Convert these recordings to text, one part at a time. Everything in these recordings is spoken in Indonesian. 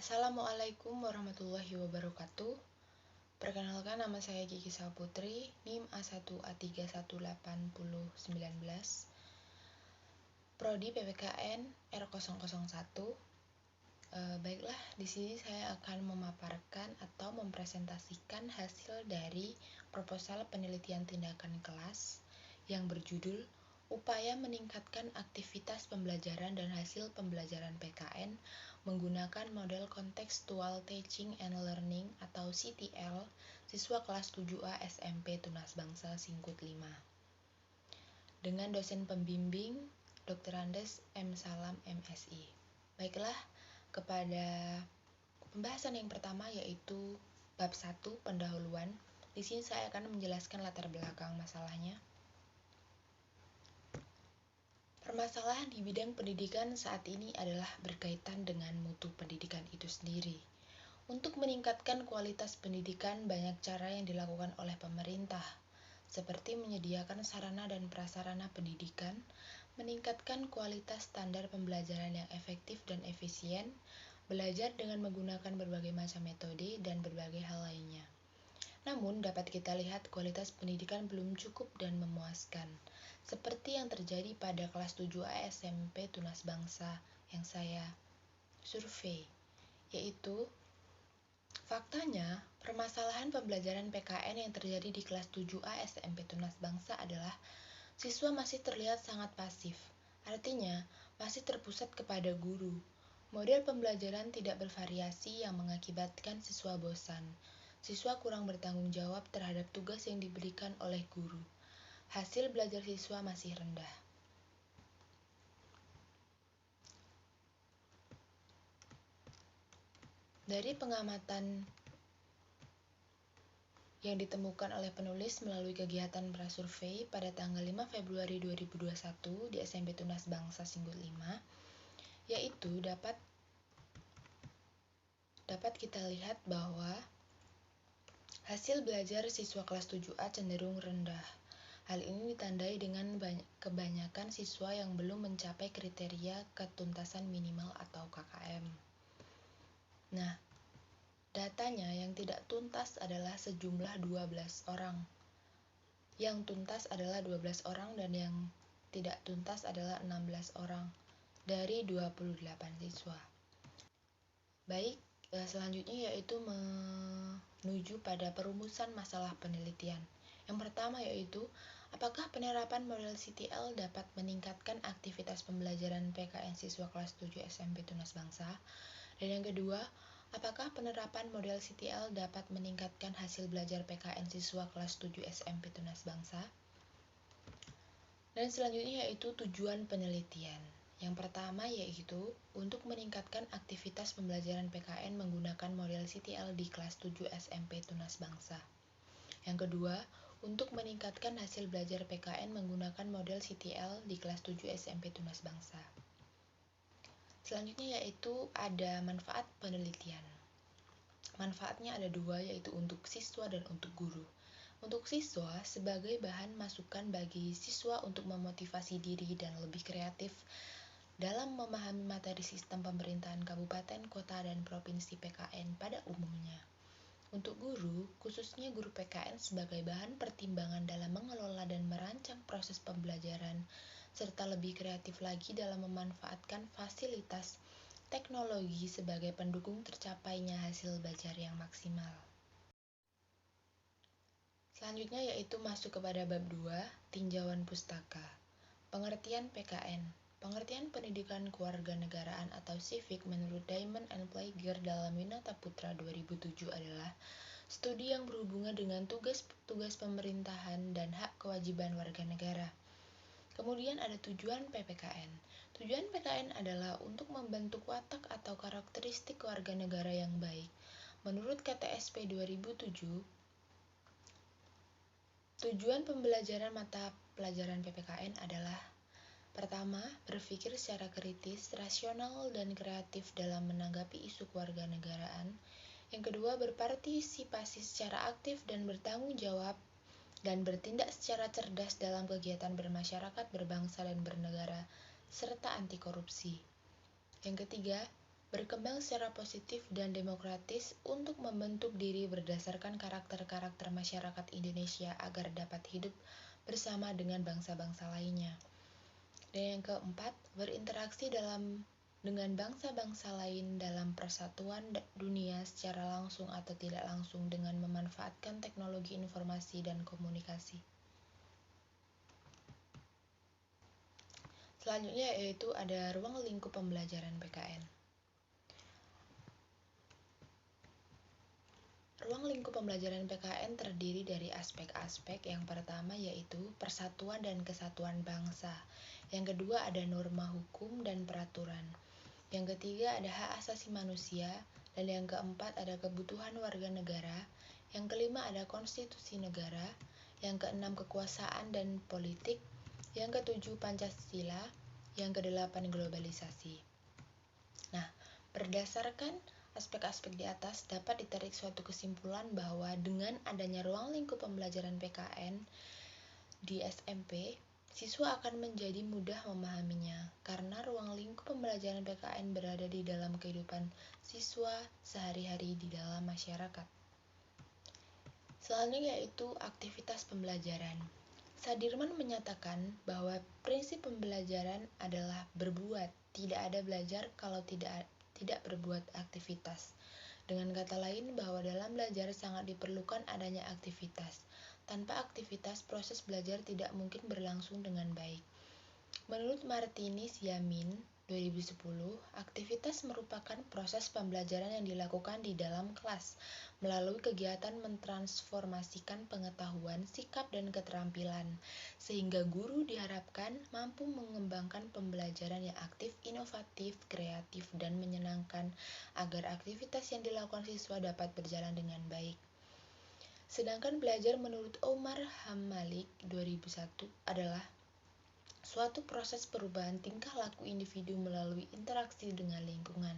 Assalamualaikum warahmatullahi wabarakatuh. Perkenalkan, nama saya Kiki Saputri, NIM A1A31819, Prodi PPKN R001. Baiklah, di sini saya akan memaparkan atau mempresentasikan hasil dari proposal penelitian tindakan kelas yang berjudul Upaya Meningkatkan Aktivitas Pembelajaran dan Hasil Pembelajaran PKN menggunakan model Contextual Teaching and Learning atau CTL siswa kelas 7A SMP Tunas Bangsa Singkut 5 dengan dosen pembimbing Dr. Andes M. Salam MSI. Baiklah, kepada pembahasan yang pertama yaitu bab 1 pendahuluan. Di sini saya akan menjelaskan latar belakang masalahnya. Permasalahan di bidang pendidikan saat ini adalah berkaitan dengan mutu pendidikan itu sendiri. Untuk meningkatkan kualitas pendidikan, banyak cara yang dilakukan oleh pemerintah, seperti menyediakan sarana dan prasarana pendidikan, meningkatkan kualitas standar pembelajaran yang efektif dan efisien, belajar dengan menggunakan berbagai macam metode, dan berbagai hal lainnya. Namun, dapat kita lihat kualitas pendidikan belum cukup dan memuaskan, seperti yang terjadi pada kelas 7A SMP Tunas Bangsa yang saya survei, yaitu faktanya, permasalahan pembelajaran PKN yang terjadi di kelas 7A SMP Tunas Bangsa adalah siswa masih terlihat sangat pasif, artinya masih terpusat kepada guru. Model pembelajaran tidak bervariasi yang mengakibatkan siswa bosan. Siswa kurang bertanggung jawab terhadap tugas yang diberikan oleh guru. Hasil belajar siswa masih rendah. Dari pengamatan yang ditemukan oleh penulis melalui kegiatan prasurvei pada tanggal 5 Februari 2021 di SMP Tunas Bangsa Singkut 5, yaitu dapat kita lihat bahwa hasil belajar siswa kelas 7A cenderung rendah. Hal ini ditandai dengan kebanyakan siswa yang belum mencapai kriteria ketuntasan minimal atau KKM. Nah, datanya yang tidak tuntas adalah sejumlah 12 orang. Yang tuntas adalah 12 orang dan yang tidak tuntas adalah 16 orang dari 28 siswa. Baik, selanjutnya yaitu menuju pada perumusan masalah penelitian. Yang pertama yaitu, apakah penerapan model CTL dapat meningkatkan aktivitas pembelajaran PKN siswa kelas 7 SMP Tunas Bangsa? Dan yang kedua, apakah penerapan model CTL dapat meningkatkan hasil belajar PKN siswa kelas 7 SMP Tunas Bangsa? Dan selanjutnya yaitu tujuan penelitian. Yang pertama yaitu untuk meningkatkan aktivitas pembelajaran PKN menggunakan model CTL di kelas 7 SMP Tunas Bangsa. Yang kedua, untuk meningkatkan hasil belajar PKN menggunakan model CTL di kelas 7 SMP Tunas Bangsa. Selanjutnya yaitu ada manfaat penelitian. Manfaatnya ada dua, yaitu untuk siswa dan untuk guru. Untuk siswa, sebagai bahan masukan bagi siswa untuk memotivasi diri dan lebih kreatif dalam memahami materi sistem pemerintahan kabupaten, kota, dan provinsi PKN pada umumnya. Untuk guru, khususnya guru PKN sebagai bahan pertimbangan dalam mengelola dan merancang proses pembelajaran, serta lebih kreatif lagi dalam memanfaatkan fasilitas teknologi sebagai pendukung tercapainya hasil belajar yang maksimal. Selanjutnya yaitu masuk kepada bab 2, tinjauan pustaka. Pengertian PKN. Pengertian pendidikan kewarganegaraan atau civic menurut Diamond and Plager dalam Winata Putra 2007 adalah studi yang berhubungan dengan tugas-tugas pemerintahan dan hak kewajiban warga negara. Kemudian ada tujuan PPKN. Tujuan PKN adalah untuk membentuk watak atau karakteristik warga negara yang baik. Menurut KTSP 2007, tujuan pembelajaran mata pelajaran PPKN adalah: pertama, berpikir secara kritis, rasional, dan kreatif dalam menanggapi isu kewarganegaraan. Yang kedua, berpartisipasi secara aktif dan bertanggung jawab dan bertindak secara cerdas dalam kegiatan bermasyarakat, berbangsa, dan bernegara, serta anti korupsi. Yang ketiga, berkembang secara positif dan demokratis untuk membentuk diri berdasarkan karakter-karakter masyarakat Indonesia agar dapat hidup bersama dengan bangsa-bangsa lainnya. Dan yang keempat, berinteraksi dengan bangsa-bangsa lain dalam persatuan dunia secara langsung atau tidak langsung dengan memanfaatkan teknologi informasi dan komunikasi. Selanjutnya yaitu ada ruang lingkup pembelajaran PKN. Ruang lingkup pembelajaran PKN terdiri dari aspek-aspek. Yang pertama yaitu persatuan dan kesatuan bangsa. Yang kedua ada norma hukum dan peraturan. Yang ketiga ada hak asasi manusia. Dan yang keempat ada kebutuhan warga negara. Yang kelima ada konstitusi negara. Yang keenam kekuasaan dan politik. Yang ketujuh Pancasila. Yang kedelapan globalisasi. Nah, berdasarkan aspek-aspek di atas dapat ditarik suatu kesimpulan bahwa dengan adanya ruang lingkup pembelajaran PKN di SMP, siswa akan menjadi mudah memahaminya karena ruang lingkup pembelajaran PKN berada di dalam kehidupan siswa sehari-hari di dalam masyarakat. Selanjutnya yaitu aktivitas pembelajaran. Sadirman menyatakan bahwa prinsip pembelajaran adalah berbuat, tidak ada belajar kalau tidak berbuat aktivitas. Dengan kata lain, bahwa dalam belajar sangat diperlukan adanya aktivitas. Tanpa aktivitas, proses belajar tidak mungkin berlangsung dengan baik. Menurut Martinus Yamin, 2010, aktivitas merupakan proses pembelajaran yang dilakukan di dalam kelas melalui kegiatan mentransformasikan pengetahuan, sikap, dan keterampilan, sehingga guru diharapkan mampu mengembangkan pembelajaran yang aktif, inovatif, kreatif, dan menyenangkan agar aktivitas yang dilakukan siswa dapat berjalan dengan baik. Sedangkan belajar menurut Omar Hamalik 2001 adalah suatu proses perubahan tingkah laku individu melalui interaksi dengan lingkungan.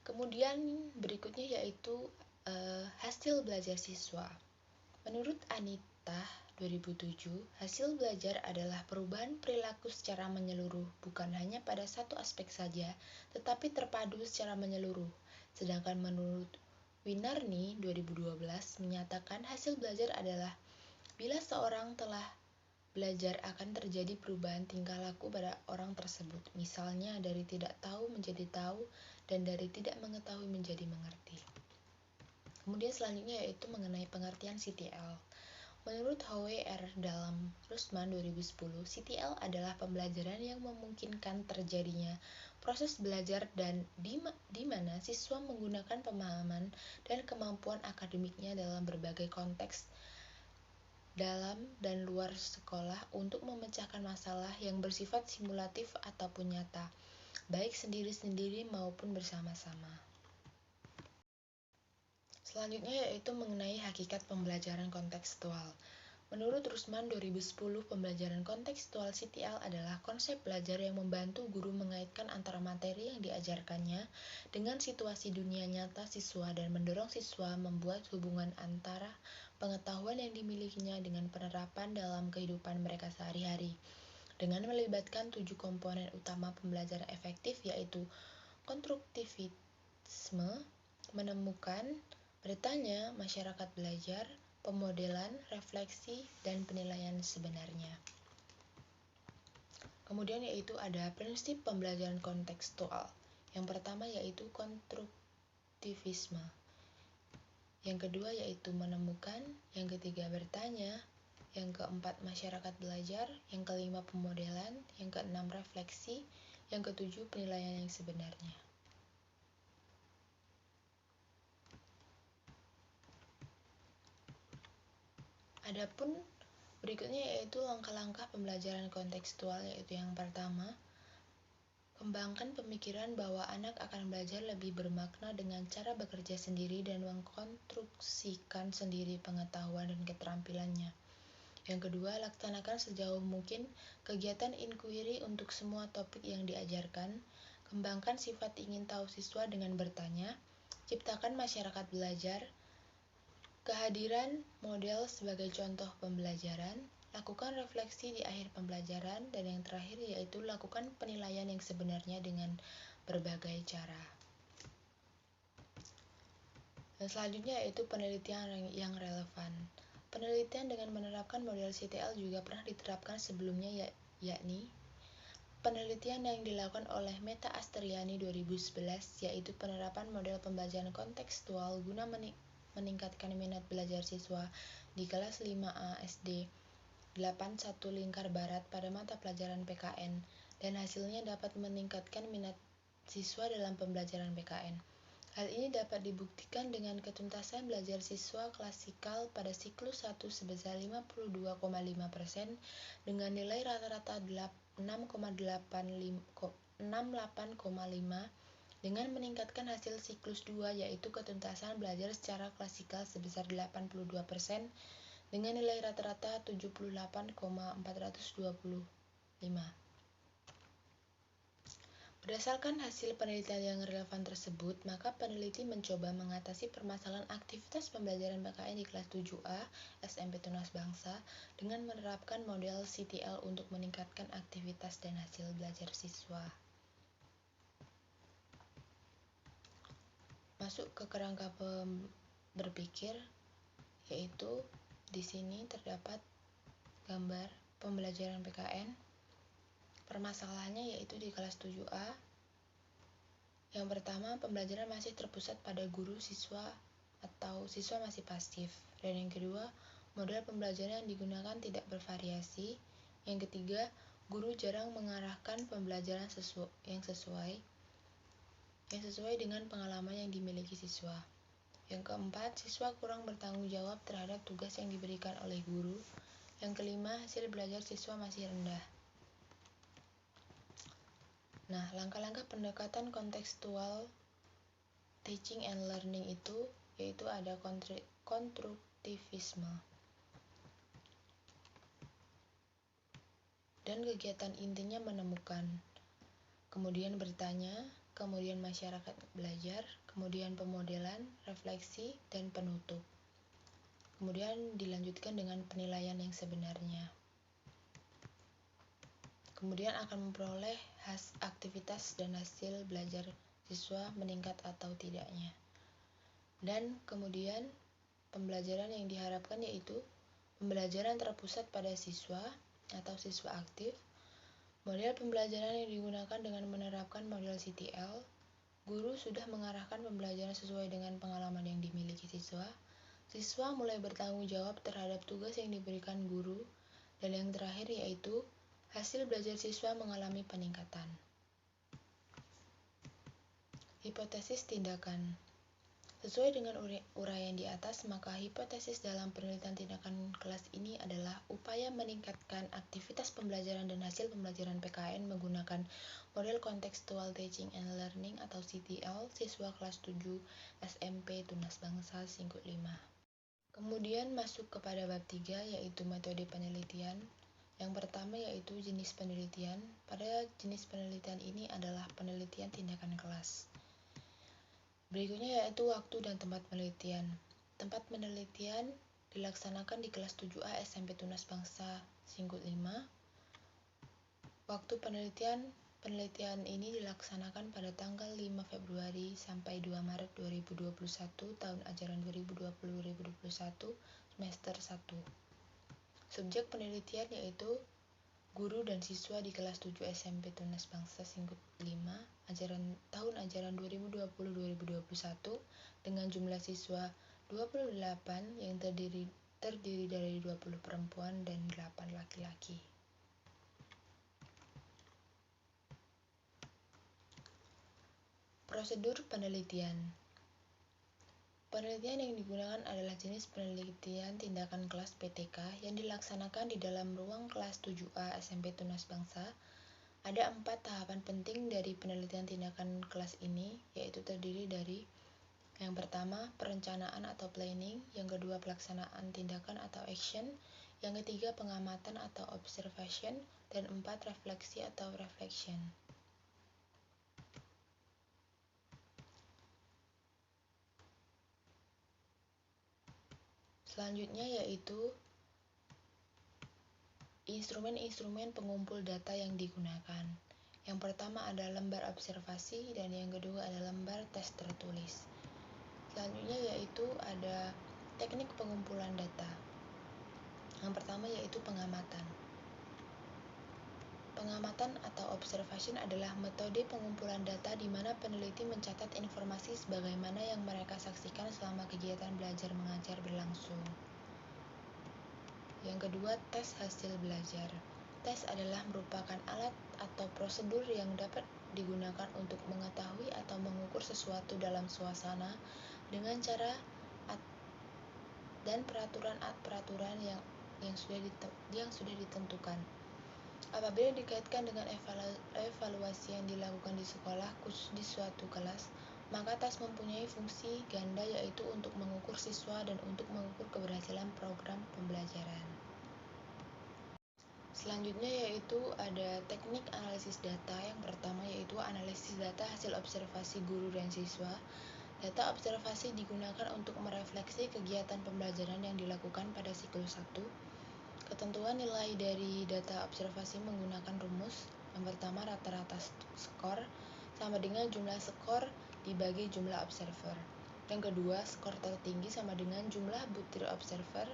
Kemudian berikutnya yaitu hasil belajar siswa. Menurut Anita 2007, hasil belajar adalah perubahan perilaku secara menyeluruh, bukan hanya pada satu aspek saja, tetapi terpadu secara menyeluruh. Sedangkan menurut Winarni 2012 menyatakan hasil belajar adalah bila seorang telah belajar akan terjadi perubahan tingkah laku pada orang tersebut, misalnya dari tidak tahu menjadi tahu dan dari tidak mengetahui menjadi mengerti. Kemudian selanjutnya yaitu mengenai pengertian CTL. Menurut Howe R. dalam Rusman 2010, CTL adalah pembelajaran yang memungkinkan terjadinya proses belajar dan di mana siswa menggunakan pemahaman dan kemampuan akademiknya dalam berbagai konteks dalam dan luar sekolah untuk memecahkan masalah yang bersifat simulatif ataupun nyata, baik sendiri-sendiri maupun bersama-sama. Selanjutnya yaitu mengenai hakikat pembelajaran kontekstual. Menurut Rusman 2010, pembelajaran kontekstual CTL adalah konsep belajar yang membantu guru mengaitkan antara materi yang diajarkannya dengan situasi dunia nyata siswa dan mendorong siswa membuat hubungan antara pengetahuan yang dimilikinya dengan penerapan dalam kehidupan mereka sehari-hari. Dengan melibatkan 7 komponen utama pembelajaran efektif yaitu konstruktivisme, menemukan, bertanya, masyarakat belajar, pemodelan, refleksi, dan penilaian sebenarnya. Kemudian yaitu ada prinsip pembelajaran kontekstual. Yang pertama yaitu konstruktivisme. Yang kedua yaitu menemukan, yang ketiga bertanya, yang keempat masyarakat belajar, yang kelima pemodelan, yang keenam refleksi, yang ketujuh penilaian yang sebenarnya. Adapun berikutnya yaitu langkah-langkah pembelajaran kontekstual, yaitu yang pertama, kembangkan pemikiran bahwa anak akan belajar lebih bermakna dengan cara bekerja sendiri dan mengkonstruksikan sendiri pengetahuan dan keterampilannya. Yang kedua, laksanakan sejauh mungkin kegiatan inquiry untuk semua topik yang diajarkan. Kembangkan sifat ingin tahu siswa dengan bertanya. Ciptakan masyarakat belajar. Kehadiran model sebagai contoh pembelajaran, lakukan refleksi di akhir pembelajaran, dan yang terakhir yaitu lakukan penilaian yang sebenarnya dengan berbagai cara. Dan selanjutnya yaitu penelitian yang relevan. Penelitian dengan menerapkan model CTL juga pernah diterapkan sebelumnya, yakni penelitian yang dilakukan oleh Meta Asteriani 2011, yaitu penerapan model pembelajaran kontekstual guna meningkatkan minat belajar siswa di kelas 5A SD 81 Lingkar Barat pada mata pelajaran PKN, dan hasilnya dapat meningkatkan minat siswa dalam pembelajaran PKN. Hal ini dapat dibuktikan dengan ketuntasan belajar siswa klasikal pada siklus 1 sebesar 52,5% dengan nilai rata-rata 68,5 dengan meningkatkan hasil siklus 2 yaitu ketuntasan belajar secara klasikal sebesar 82% dengan nilai rata-rata 78,425. Berdasarkan hasil penelitian yang relevan tersebut, maka peneliti mencoba mengatasi permasalahan aktivitas pembelajaran PKN di kelas 7A SMP Tunas Bangsa dengan menerapkan model CTL untuk meningkatkan aktivitas dan hasil belajar siswa. Masuk ke kerangka berpikir, yaitu di sini terdapat gambar pembelajaran PKN. Permasalahannya yaitu di kelas 7A. Yang pertama, pembelajaran masih terpusat pada guru siswa atau siswa masih pasif. Dan yang kedua, model pembelajaran yang digunakan tidak bervariasi. Yang ketiga, guru jarang mengarahkan pembelajaran yang sesuai dengan pengalaman yang dimiliki siswa. Yang keempat, siswa kurang bertanggung jawab terhadap tugas yang diberikan oleh guru. Yang kelima, hasil belajar siswa masih rendah. Nah, langkah-langkah pendekatan kontekstual teaching and learning yaitu ada konstruktivisme. Dan kegiatan intinya menemukan, kemudian bertanya, kemudian masyarakat belajar, kemudian pemodelan, refleksi, dan penutup. Kemudian dilanjutkan dengan penilaian yang sebenarnya. Kemudian akan memperoleh aktivitas dan hasil belajar siswa meningkat atau tidaknya. Dan kemudian pembelajaran yang diharapkan yaitu pembelajaran terpusat pada siswa atau siswa aktif. Model pembelajaran yang digunakan dengan menerapkan model CTL, guru sudah mengarahkan pembelajaran sesuai dengan pengalaman yang dimiliki siswa. Siswa mulai bertanggung jawab terhadap tugas yang diberikan guru. Dan yang terakhir yaitu hasil belajar siswa mengalami peningkatan. Hipotesis tindakan. Sesuai dengan uraian di atas, maka hipotesis dalam penelitian tindakan kelas ini adalah upaya meningkatkan aktivitas pembelajaran dan hasil pembelajaran PKN menggunakan model Contextual Teaching and Learning atau CTL siswa kelas 7 SMP Tunas Bangsa Singkut 5. Kemudian masuk kepada bab 3 yaitu metode penelitian. Yang pertama yaitu jenis penelitian. Pada jenis penelitian ini adalah penelitian tindakan kelas. Berikutnya yaitu waktu dan tempat penelitian. Tempat penelitian dilaksanakan di kelas 7A SMP Tunas Bangsa Singkut 5. Waktu penelitian ini dilaksanakan pada tanggal 5 Februari sampai 2 Maret 2021 tahun ajaran 2020-2021 semester 1. Subjek penelitian yaitu guru dan siswa di kelas 7 SMP Tunas Bangsa Singkut 5 tahun ajaran 2020-2021 dengan jumlah siswa 28 yang terdiri dari 20 perempuan dan 8 laki-laki. Prosedur penelitian. Penelitian yang digunakan adalah jenis penelitian tindakan kelas PTK yang dilaksanakan di dalam ruang kelas 7A SMP Tunas Bangsa. Ada 4 tahapan penting dari penelitian tindakan kelas ini, yaitu terdiri dari yang pertama, perencanaan atau planning, yang kedua, pelaksanaan tindakan atau action, yang ketiga, pengamatan atau observation, dan 4, refleksi atau reflection. Selanjutnya yaitu instrumen-instrumen pengumpul data yang digunakan. Yang pertama ada lembar observasi dan yang kedua ada lembar tes tertulis. Selanjutnya yaitu ada teknik pengumpulan data. Yang pertama yaitu pengamatan. Pengamatan atau observation adalah metode pengumpulan data di mana peneliti mencatat informasi sebagaimana yang mereka saksikan selama kegiatan belajar mengajar berlangsung. Yang kedua, tes hasil belajar. Tes adalah merupakan alat atau prosedur yang dapat digunakan untuk mengetahui atau mengukur sesuatu dalam suasana dengan cara dan peraturan yang sudah ditentukan. Apabila dikaitkan dengan evaluasi yang dilakukan di sekolah, khusus di suatu kelas, maka tes mempunyai fungsi ganda yaitu untuk mengukur siswa dan untuk mengukur keberhasilan program pembelajaran. Selanjutnya yaitu ada teknik analisis data. Yang pertama yaitu analisis data hasil observasi guru dan siswa. Data observasi digunakan untuk merefleksi kegiatan pembelajaran yang dilakukan pada siklus 1. Ketentuan nilai dari data observasi menggunakan rumus. Yang pertama rata-rata skor sama dengan jumlah skor dibagi jumlah observer. Yang kedua skor tertinggi sama dengan jumlah butir observer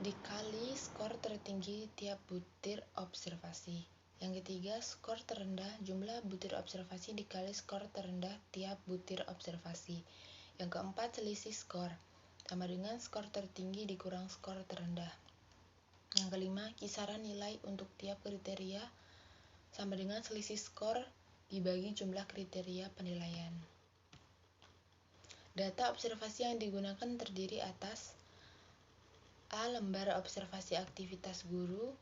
dikali skor tertinggi tiap butir observasi. Yang ketiga, skor terendah jumlah butir observasi dikali skor terendah tiap butir observasi. Yang keempat, selisih skor sama dengan skor tertinggi dikurang skor terendah. Yang kelima, kisaran nilai untuk tiap kriteria sama dengan selisih skor dibagi jumlah kriteria penilaian. Data observasi yang digunakan terdiri atas A. Lembar observasi aktivitas guru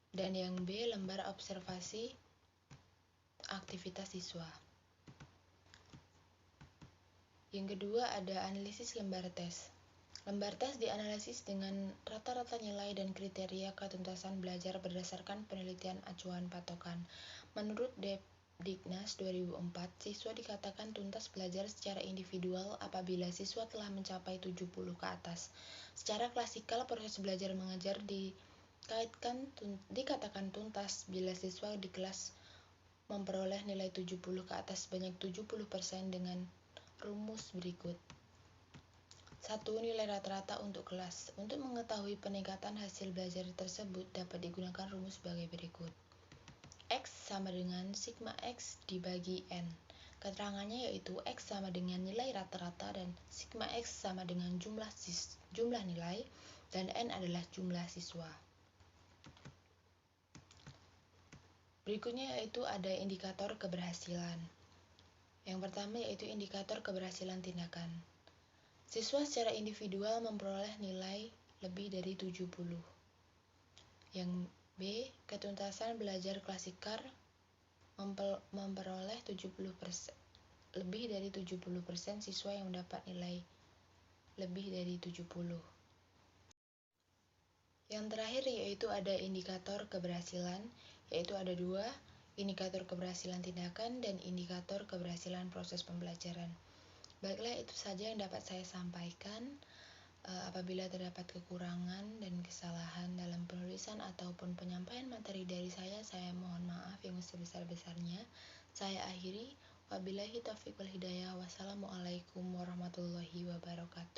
dan yang B. Lembar observasi aktivitas siswa. Yang kedua ada analisis lembar tes. Lembar tes dianalisis dengan rata-rata nilai dan kriteria ketuntasan belajar berdasarkan penelitian acuan patokan. Menurut Depdiknas 2004, siswa dikatakan tuntas belajar secara individual apabila siswa telah mencapai 70 ke atas. Secara klasikal, proses belajar mengajar dikatakan tuntas bila siswa di kelas memperoleh nilai 70 ke atas sebanyak 70% dengan rumus berikut. 1. Nilai rata-rata untuk kelas. Untuk mengetahui peningkatan hasil belajar tersebut dapat digunakan rumus sebagai berikut. X sama dengan sigma X dibagi N. Keterangannya yaitu X sama dengan nilai rata-rata dan sigma X sama dengan jumlah nilai dan N adalah jumlah siswa. Berikutnya yaitu ada indikator keberhasilan. Yang pertama yaitu indikator keberhasilan tindakan. Siswa secara individual memperoleh nilai lebih dari 70. Yang B, ketuntasan belajar klasikal memperoleh 70%. Lebih dari 70% siswa yang mendapat nilai lebih dari 70. Yang terakhir yaitu ada indikator keberhasilan, yaitu ada 2, indikator keberhasilan tindakan dan indikator keberhasilan proses pembelajaran. Baiklah, itu saja yang dapat saya sampaikan. Apabila terdapat kekurangan dan kesalahan dalam penulisan ataupun penyampaian materi dari saya mohon maaf yang sebesar-besarnya. Saya akhiri. Wabillahi taufiq wal hidayah. Wassalamualaikum warahmatullahi wabarakatuh.